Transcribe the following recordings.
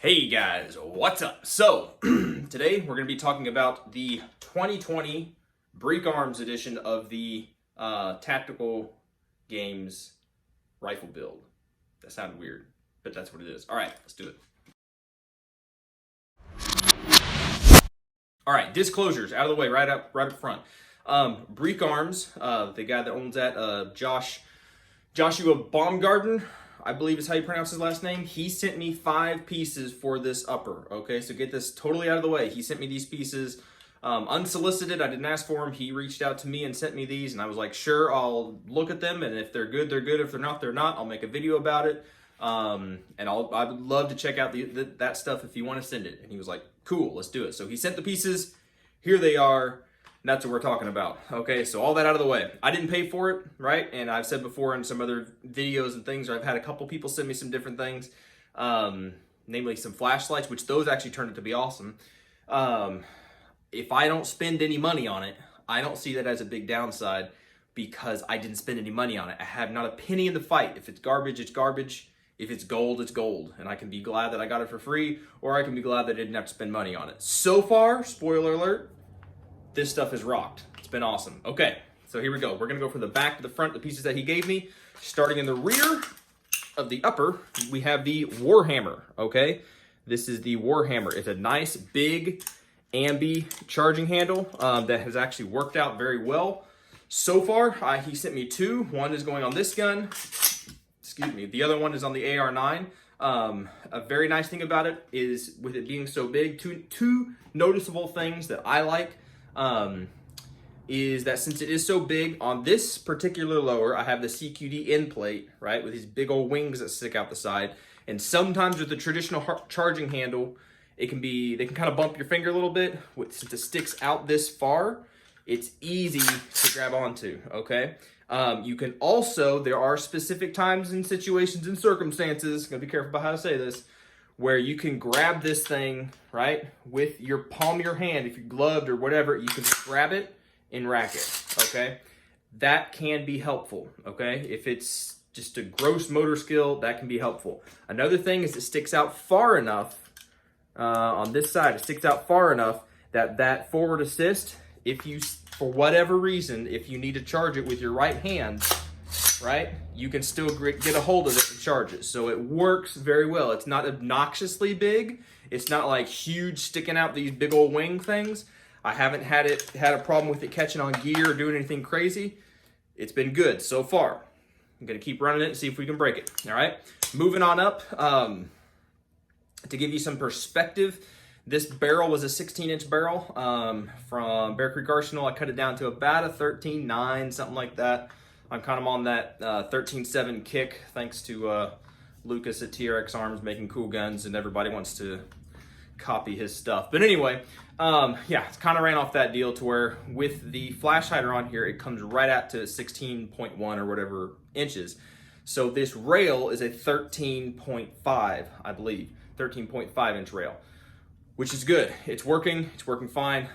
Hey guys, what's up? So, today we're going to be talking about the 2020 Breek Arms edition of the Tactical Games rifle build. That sounded weird, but that's what it is. Alright, let's do it. Alright, disclosures out of the way, right up front. Breek Arms, the guy that owns that, Joshua Baumgarten, I believe is how you pronounce his last name. He sent me 5 pieces for this upper. Okay, so get this totally out of the way. He sent me these pieces unsolicited. I didn't ask for them. He reached out to me and sent me these, and I was like, sure, I'll look at them, and if they're good, they're good. If they're not, they're not. I'll make a video about it. And I would love to check out that stuff if you want to send it. And he was like, cool, let's do it. So he sent the pieces. Here they are. That's what we're talking about. Okay, so all that out of the way. I didn't pay for it, right? And I've said before in some other videos and things, I've had a couple people send me some different things, namely some flashlights, which those actually turned out to be awesome. If I don't spend any money on it, I don't see that as a big downside because I didn't spend any money on it. I have not a penny in the fight. If it's garbage, it's garbage. If it's gold, it's gold. And I can be glad that I got it for free, or I can be glad that I didn't have to spend money on it. So far, spoiler alert, this stuff has rocked. It's been awesome. Okay, so here we go. We're gonna go from the back to the front, the pieces that he gave me. Starting in the rear of the upper, we have the Warhammer, okay? This is the Warhammer. It's a nice, big, ambi charging handle that has actually worked out very well. So far, he sent me 2. One is going on this gun. Excuse me. The other one is on the AR9. A very nice thing about it is, with it being so big, two noticeable things that I like. Is that since it is so big, on this particular lower, I have the CQD end plate, right, with these big old wings that stick out the side. And sometimes with the traditional charging handle, they can kind of bump your finger a little bit. Since it sticks out this far, it's easy to grab onto, okay? You can also, there are specific times and situations and circumstances, gotta be careful about how to say this, where you can grab this thing, right, with your palm of your hand. If you're gloved or whatever, you can grab it and rack it, okay? That can be helpful, okay? If it's just a gross motor skill, that can be helpful. Another thing is it sticks out far enough, on this side, it sticks out far enough that forward assist, if you, for whatever reason, if you need to charge it with your right hand, right, you can still get a hold of it and charge it. So it works very well. It's not obnoxiously big. It's not like huge sticking out these big old wing things. I haven't had a problem with it catching on gear or doing anything crazy. It's been good so far. I'm gonna keep running it and see if we can break it. All right, moving on up. To give you some perspective, this barrel was a 16-inch barrel from Bear Creek Arsenal. I cut it down to about a 13.9, something like that. I'm kind of on that 13.7 kick, thanks to Lucas at TRX Arms making cool guns, and everybody wants to copy his stuff. But anyway, yeah, it's kind of ran off that deal to where with the Flashhider on here, it comes right out to 16.1 or whatever inches. So this rail is a 13.5, I believe, 13.5 inch rail, which is good. It's working fine.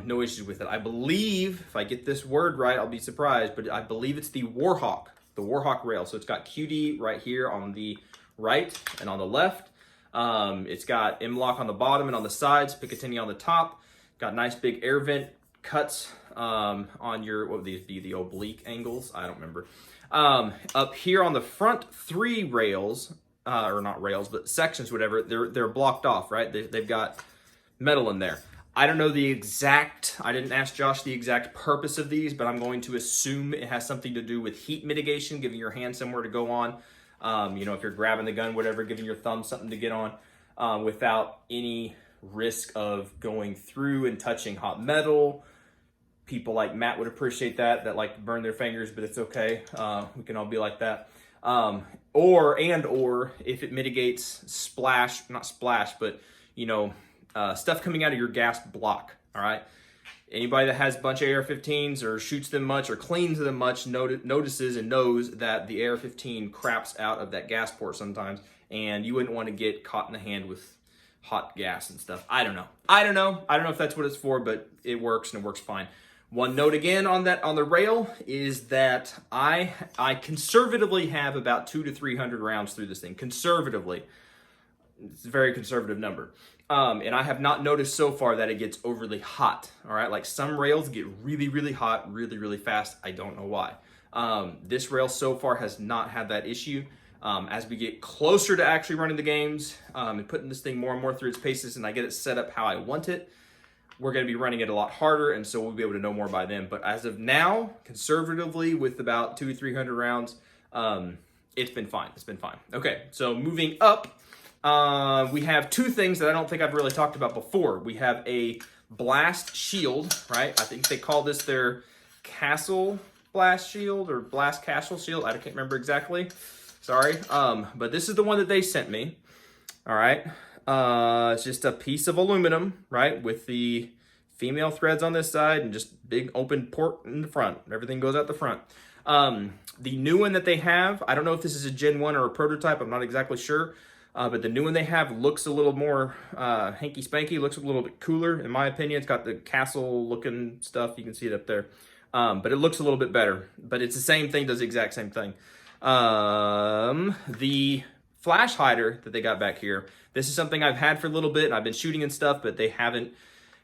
No issues with it. I believe, if I get this word right, I'll be surprised, but I believe it's the Warhawk rail. So it's got QD right here on the right and on the left. It's got M-LOK on the bottom and on the sides, Picatinny on the top. Got nice big air vent cuts on your, what would these be, the oblique angles? I don't remember. Up here on the front 3 rails, or not rails, but sections, whatever, they're blocked off, right? They've got metal in there. I don't know the exact, I didn't ask Josh the exact purpose of these, but I'm going to assume it has something to do with heat mitigation, giving your hand somewhere to go on. You know, if you're grabbing the gun, whatever, giving your thumb something to get on without any risk of going through and touching hot metal. People like Matt would appreciate that like to burn their fingers, but it's okay. We can all be like that. Or if it mitigates not splash, but, you know, stuff coming out of your gas block, all right? Anybody that has a bunch of AR-15s or shoots them much or cleans them much notices and knows that the AR-15 craps out of that gas port sometimes, and you wouldn't want to get caught in the hand with hot gas and stuff. I don't know if that's what it's for, but it works and it works fine. One note again on the rail is that I conservatively have about 200 to 300 rounds through this thing, conservatively. It's a very conservative number. And I have not noticed so far that it gets overly hot. All right, like some rails get really, really hot, really, really fast. I don't know why. This rail so far has not had that issue. As we get closer to actually running the games and putting this thing more and more through its paces, and I get it set up how I want it, we're going to be running it a lot harder, and so we'll be able to know more by then. But as of now, conservatively, with about 200 to 300 rounds, it's been fine. It's been fine. Okay, so moving up, we have two things that I don't think I've really talked about before. We have a blast shield, right? I think they call this their castle blast shield or blast castle shield. I can't remember exactly. Sorry. But this is the one that they sent me. All right. It's just a piece of aluminum, right, with the female threads on this side and just big open port in the front. Everything goes out the front. The new one that they have, I don't know if this is a Gen 1 or a prototype. I'm not exactly sure. But the new one they have looks a little more hanky-spanky, looks a little bit cooler, in my opinion. It's got the castle-looking stuff. You can see it up there. But it looks a little bit better. But it's the same thing, does the exact same thing. The Flashhider that they got back here, this is something I've had for a little bit, and I've been shooting and stuff, but they haven't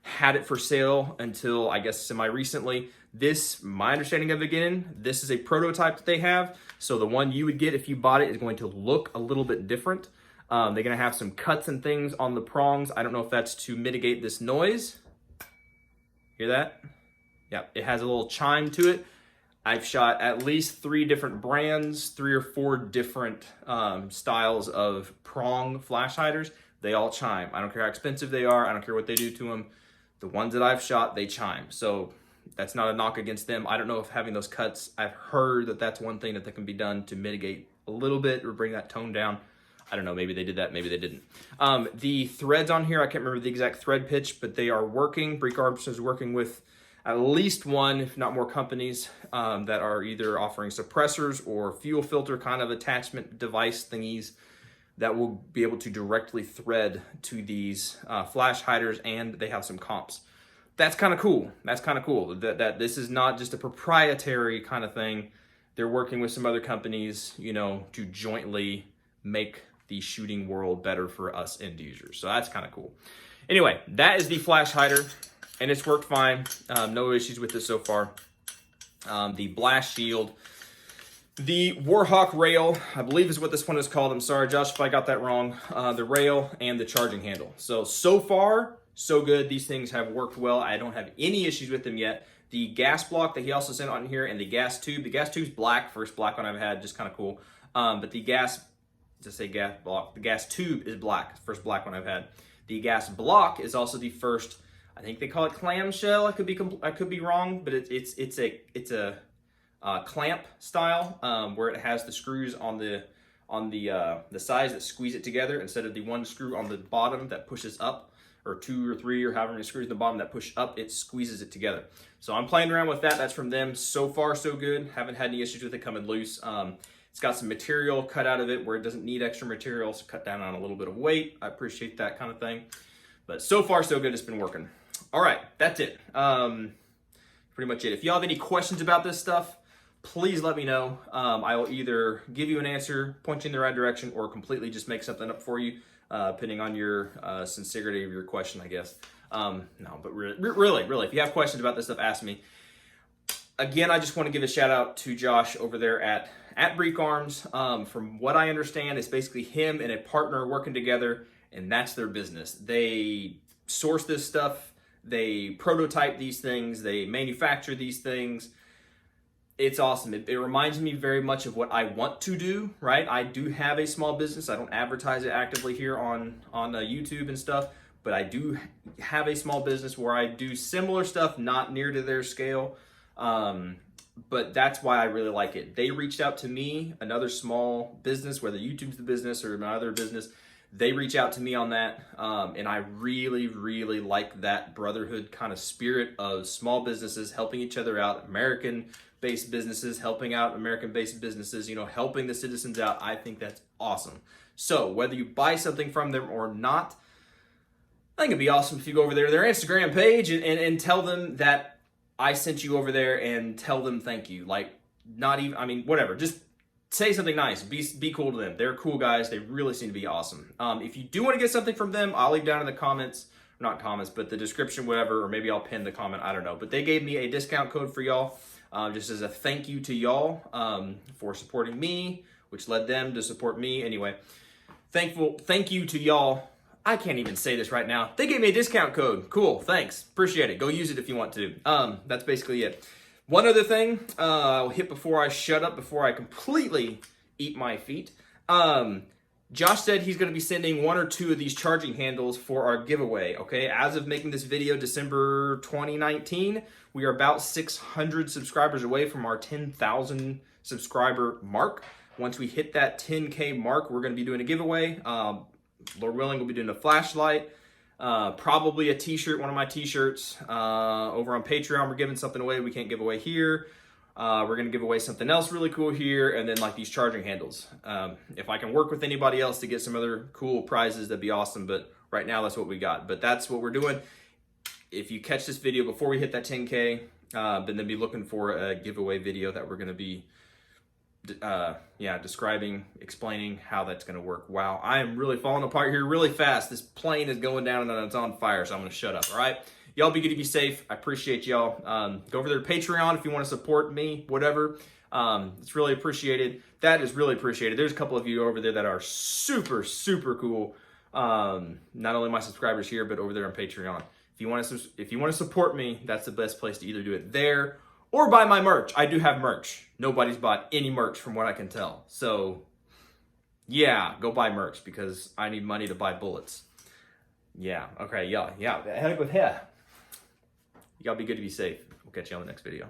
had it for sale until, I guess, semi-recently. This, my understanding of it again, this is a prototype that they have. So the one you would get if you bought it is going to look a little bit different. They're going to have some cuts and things on the prongs. I don't know if that's to mitigate this noise. Hear that? Yeah, it has a little chime to it. I've shot at least 3 different brands, 3 or 4 different styles of prong flash hiders. They all chime. I don't care how expensive they are. I don't care what they do to them. The ones that I've shot, they chime. So that's not a knock against them. I don't know if having those cuts, I've heard that that's one thing that can be done to mitigate a little bit or bring that tone down. I don't know, maybe they did that, maybe they didn't. The threads on here, I can't remember the exact thread pitch, but they are working. Breek Arms is working with at least one, if not more companies that are either offering suppressors or fuel filter kind of attachment device thingies that will be able to directly thread to these flash hiders, and they have some comps. That's kind of cool. That's kind of cool that this is not just a proprietary kind of thing. They're working with some other companies, you know, to jointly make the shooting world better for us end users. So that's kind of cool. Anyway, that is the flash hider, and it's worked fine. No issues with this so far. The blast shield, the Warhawk rail, I believe is what this one is called. I'm sorry, Josh, if I got that wrong. The rail and the charging handle. So far, so good. These things have worked well. I don't have any issues with them yet. The gas block that he also sent on here, and the gas tube's black, first black one I've had, just kind of cool. But the gas, to say gas block, the gas tube is black, first black one I've had. The gas block is also the first, I think they call it clamshell. I could be wrong, but it's a clamp style where it has the screws on the sides that squeeze it together instead of the one screw on the bottom that pushes up, or 2 or 3 or however many screws in the bottom that push up, it squeezes it together. So I'm playing around with that. That's from them. So far, so good. Haven't had any issues with it coming loose. It's got some material cut out of it where it doesn't need extra material, so cut down on a little bit of weight. I appreciate that kind of thing. But so far, so good. It's been working. All right, that's it. Pretty much it. If you have any questions about this stuff, please let me know. I will either give you an answer, point you in the right direction, or completely just make something up for you, depending on your sincerity of your question, I guess. No, but really, if you have questions about this stuff, ask me. Again, I just want to give a shout out to Josh over there at Breek Arms. From what I understand, it's basically him and a partner working together, and that's their business. They source this stuff, they prototype these things, they manufacture these things. It's awesome. It reminds me very much of what I want to do, right? I do have a small business. I don't advertise it actively here on YouTube and stuff, but I do have a small business where I do similar stuff, not near to their scale. But that's why I really like it. They reached out to me, another small business, whether YouTube's the business or my other business, they reach out to me on that. And I really, really like that brotherhood kind of spirit of small businesses helping each other out, American-based businesses helping out American-based businesses, you know, helping the citizens out. I think that's awesome. So whether you buy something from them or not, I think it'd be awesome if you go over there to their Instagram page and tell them that I sent you over there and tell them thank you. Like, not even, I mean, whatever. Just say something nice. Be cool to them. They're cool guys. They really seem to be awesome. If you do want to get something from them, I'll leave down in the comments, not comments, but the description, whatever, or maybe I'll pin the comment. I don't know. But they gave me a discount code for y'all, just as a thank you to y'all for supporting me, which led them to support me. Anyway, thank you to y'all. I can't even say this right now. They gave me a discount code. Cool. Thanks. Appreciate it. Go use it if you want to. That's basically it. One other thing I'll hit before I shut up, before I completely eat my feet. Josh said he's going to be sending 1 or 2 of these charging handles for our giveaway, okay? As of making this video, December 2019, we are about 600 subscribers away from our 10,000 subscriber mark. Once we hit that 10K mark, we're going to be doing a giveaway. Lord willing, we'll be doing a flashlight, probably a t-shirt, one of my t-shirts. Over on Patreon, we're giving something away we can't give away here. We're going to give away something else really cool here, and then like these charging handles. If I can work with anybody else to get some other cool prizes, that'd be awesome, but right now that's what we got. But that's what we're doing. If you catch this video before we hit that 10K, then be looking for a giveaway video that we're going to be describing, explaining how that's going to work. Wow, I am really falling apart here really fast. This plane is going down and it's on fire, so I'm going to shut up, all right? Y'all be good to be safe. I appreciate y'all. Go over there to Patreon if you want to support me, whatever. It's really appreciated. That is really appreciated. There's a couple of you over there that are super, super cool. Not only my subscribers here, but over there on Patreon. If you want to support me, that's the best place to either do it there or buy my merch. I do have merch. Nobody's bought any merch from what I can tell. So, yeah, go buy merch because I need money to buy bullets. Yeah, okay, yeah. Heck with hair. Y'all be good to be safe. We'll catch you on the next video.